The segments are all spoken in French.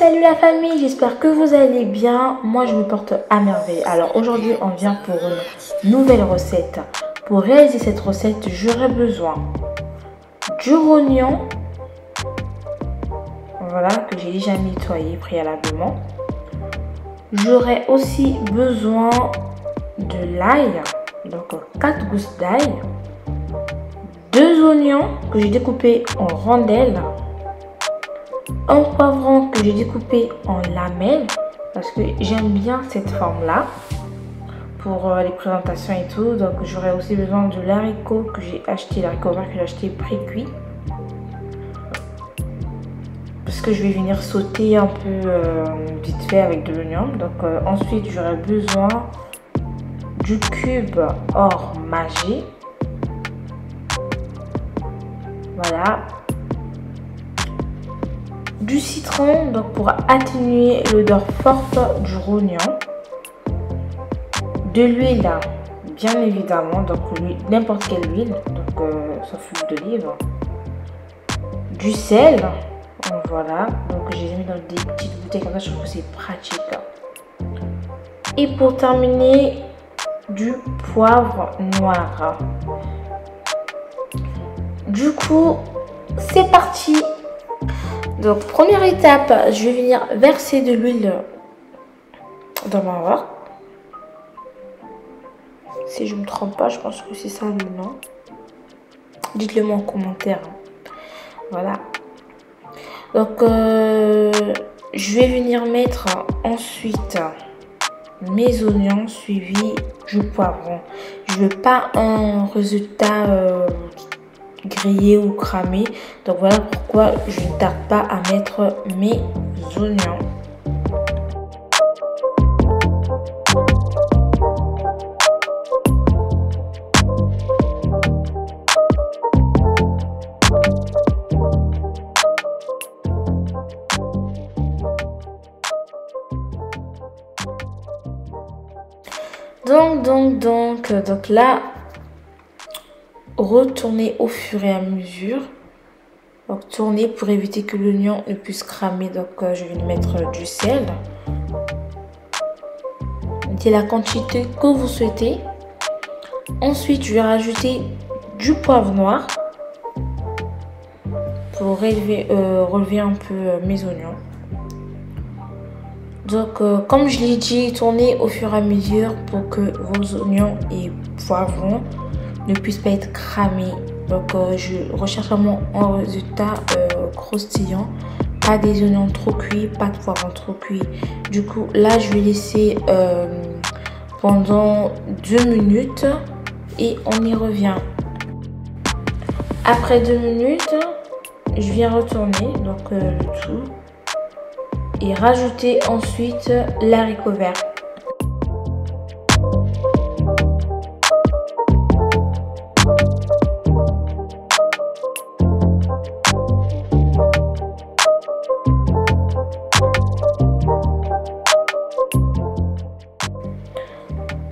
Salut la famille, j'espère que vous allez bien. Moi je me porte à merveille. Alors aujourd'hui on vient pour une nouvelle recette. Pour réaliser cette recette, j'aurai besoin du rognon, voilà, que j'ai déjà nettoyé préalablement. J'aurai aussi besoin de l'ail, donc 4 gousses d'ail, 2 oignons que j'ai découpés en rondelles, un poivron que j'ai découpé en lamelles parce que j'aime bien cette forme là pour les présentations et tout. Donc j'aurai aussi besoin de l'haricot que j'ai acheté, l'haricot vert que j'ai acheté pré-cuit, parce que je vais venir sauter un peu vite fait avec de l'oignon. Donc ensuite j'aurai besoin du cube or Maggi, voilà, du citron donc pour atténuer l'odeur forte du rognon, de l'huile bien évidemment, donc n'importe quelle huile, donc sauf l'huile d'olive, du sel, voilà, donc j'ai mis dans des petites bouteilles comme ça, je trouve que c'est pratique. Et pour terminer, du poivre noir. Du coup c'est parti. Donc première étape, je vais venir verser de l'huile dans ma wok. Si je ne me trompe pas, je pense que c'est ça le nom. Dites-le moi en commentaire. Voilà. Donc je vais venir mettre ensuite mes oignons suivis du poivron. Je veux pas un résultat grillé ou cramé, donc voilà pourquoi je ne tarde pas à mettre mes oignons. Donc là, retournez au fur et à mesure. Donc tournez pour éviter que l'oignon ne puisse cramer. Donc je vais mettre du sel. C'est la quantité que vous souhaitez. Ensuite, je vais rajouter du poivre noir pour relever un peu mes oignons. Donc comme je l'ai dit, tournez au fur et à mesure pour que vos oignons et poivrons ne puissent pas être cramés. Donc je recherche vraiment un résultat croustillant, pas des oignons trop cuits, pas de poivrons trop cuits. Du coup là je vais laisser pendant 2 minutes et on y revient. Après 2 minutes, je viens retourner donc le tout et rajouter ensuite l'haricot vert.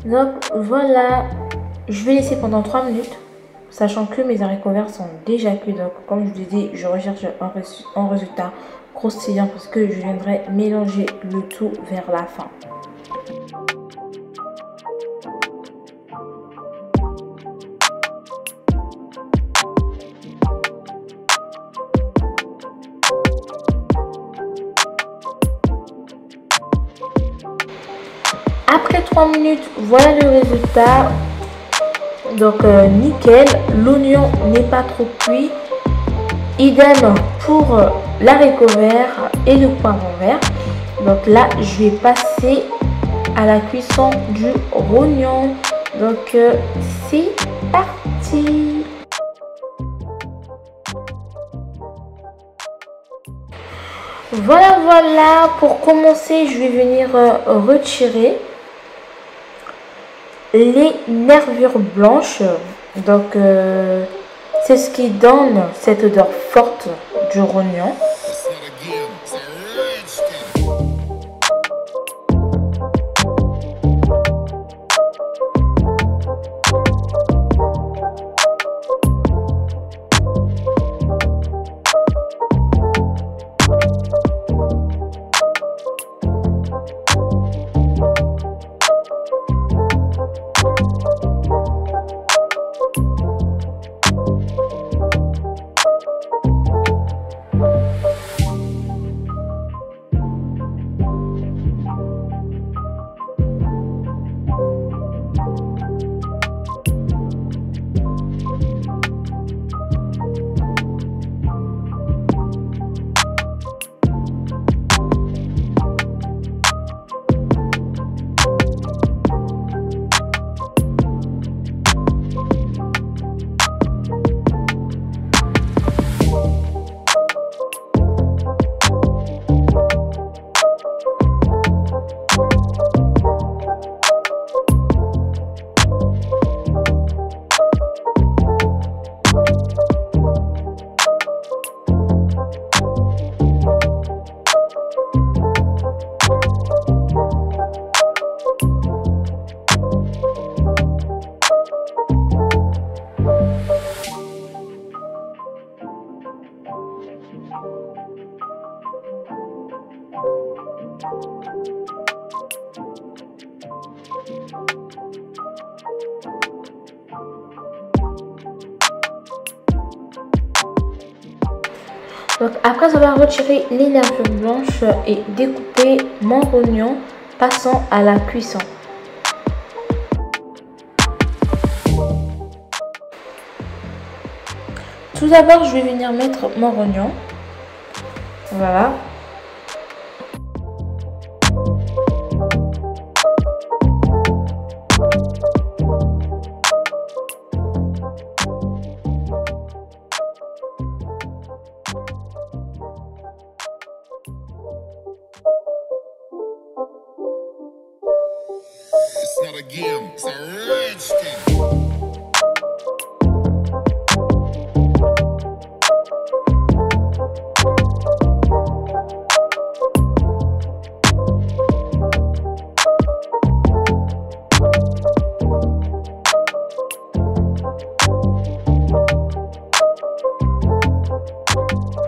Donc voilà, je vais laisser pendant 3 minutes, sachant que mes haricots verts sont déjà cuits. Donc comme je vous ai dit, je recherche un résultat croustillant parce que je viendrai mélanger le tout vers la fin. Après 3 minutes, voilà le résultat. Donc nickel, l'oignon n'est pas trop cuit. Idem pour l'haricot vert et le poivron vert. Donc là, je vais passer à la cuisson du rognon. Donc c'est parti. Voilà, pour commencer, je vais venir retirer les nervures blanches. Donc c'est ce qui donne cette odeur forte du rognon. Donc après avoir retiré les nervures blanches et découpé mon oignon, passons à la cuisson. Tout d'abord, je vais venir mettre mon oignon. Voilà. It's not a game, it's a rich thing.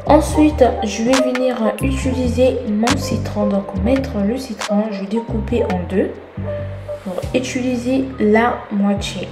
Ensuite, je vais venir utiliser mon citron. Donc, mettre le citron, je vais découper en deux pour utiliser la moitié.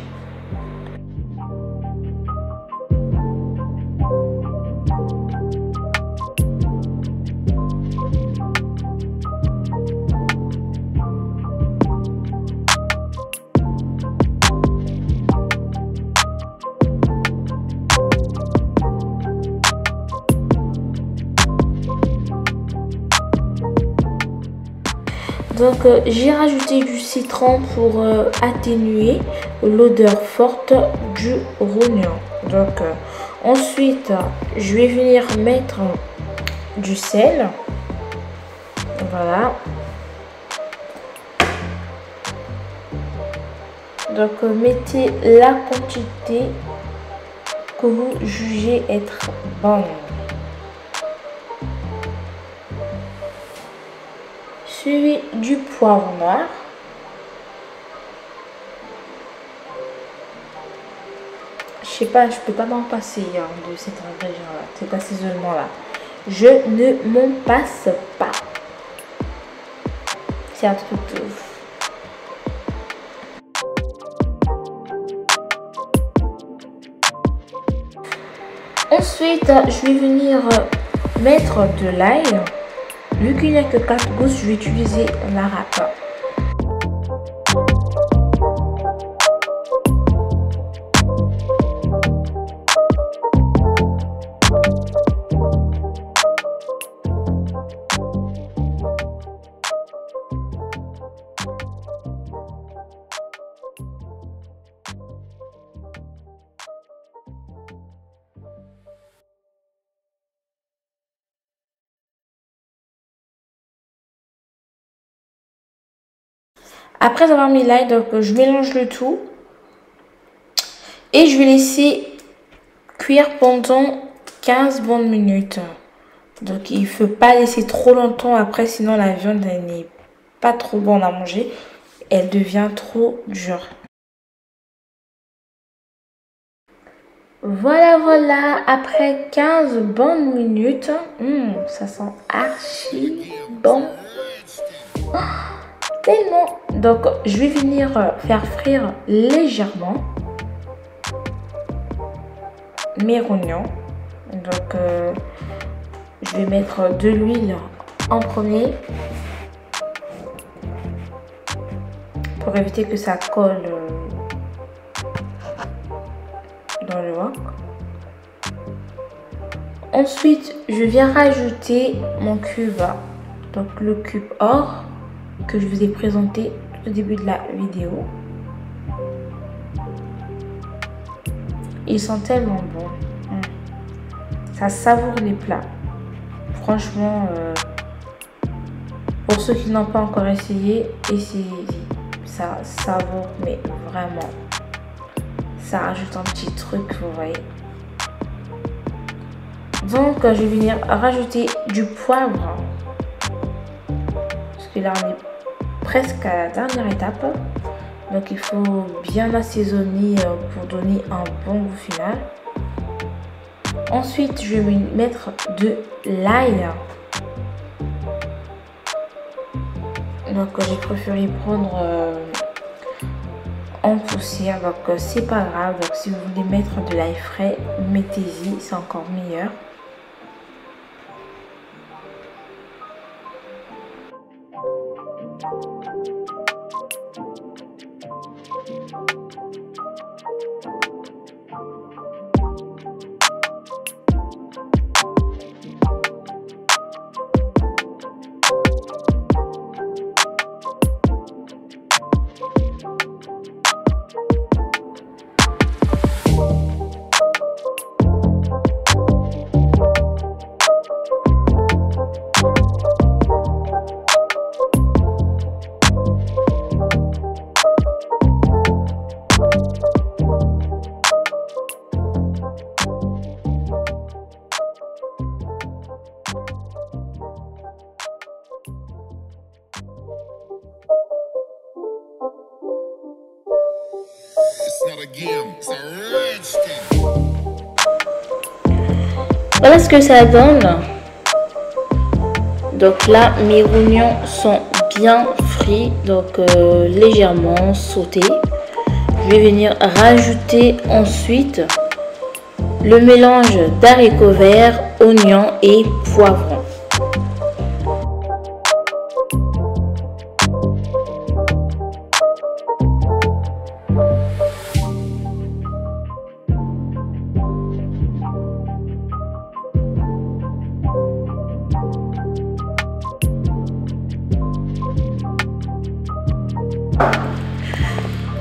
Donc j'ai rajouté du citron pour atténuer l'odeur forte du rognon. Donc ensuite je vais venir mettre du sel. Voilà. Donc mettez la quantité que vous jugez être bonne. Suivi du poivre noir. Je sais pas, je peux pas m'en passer de cet ingrédient là, cet assaisonnement là. Je ne m'en passe pas. C'est un truc de ouf. Ensuite, je vais venir mettre de l'ail. Vu qu'il n'y a que 4 gousses, je vais utiliser la râpe. Après avoir mis l'ail, donc je mélange le tout et je vais laisser cuire pendant 15 bonnes minutes. Donc il ne faut pas laisser trop longtemps après, sinon la viande n'est pas trop bonne à manger. Elle devient trop dure. Voilà, après 15 bonnes minutes, ça sent archi bon. Oh, tellement. Donc je vais venir faire frire légèrement mes rognons. Donc je vais mettre de l'huile en premier pour éviter que ça colle dans le wok. Ensuite je viens rajouter mon cube, donc le cube or que je vous ai présenté au début de la vidéo. Ils sont tellement bons. Ça savoure les plats. Franchement, pour ceux qui n'ont pas encore essayé, essayez. Ça savoure, mais vraiment. Ça rajoute un petit truc, vous voyez. Donc, je vais venir rajouter du poivre. Parce que là, on est presque à la dernière étape. Donc, il faut bien assaisonner pour donner un bon goût final. Ensuite, je vais mettre de l'ail. Donc, j'ai préféré prendre en poussière. Donc, c'est pas grave. Donc, si vous voulez mettre de l'ail frais, mettez-y. C'est encore meilleur. It's not a game, it's a rich thing. Voilà ce que ça donne. Donc là, mes oignons sont bien frits, donc légèrement sautés. Je vais venir rajouter ensuite le mélange d'haricots verts, oignons et poivrons.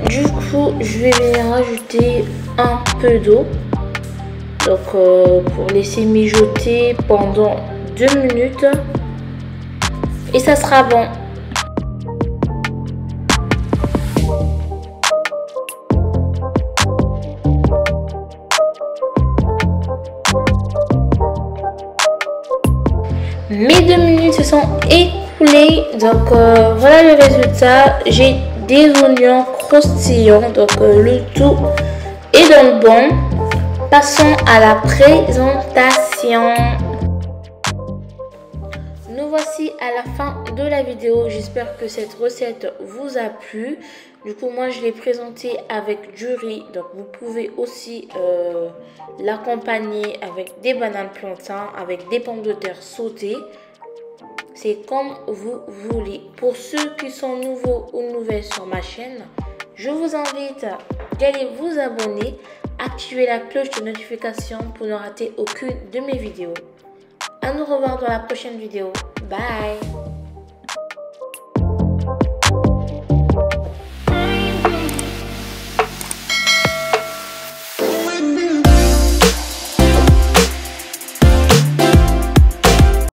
Du coup, je vais venir rajouter un peu d'eau. Donc, pour laisser mijoter pendant 2 minutes. Et ça sera bon. Mes 2 minutes se sont écoulées. Donc, voilà le résultat. J'ai des oignons croustillants, donc le tout est dans le bon. Passons à la présentation. Nous voici à la fin de la vidéo. J'espère que cette recette vous a plu. Du coup, moi je l'ai présentée avec du riz, donc vous pouvez aussi l'accompagner avec des bananes plantains, avec des pommes de terre sautées. C'est comme vous voulez. Pour ceux qui sont nouveaux ou nouvelles sur ma chaîne, je vous invite d'aller vous abonner, activer la cloche de notification pour ne rater aucune de mes vidéos. À nous revoir dans la prochaine vidéo. Bye!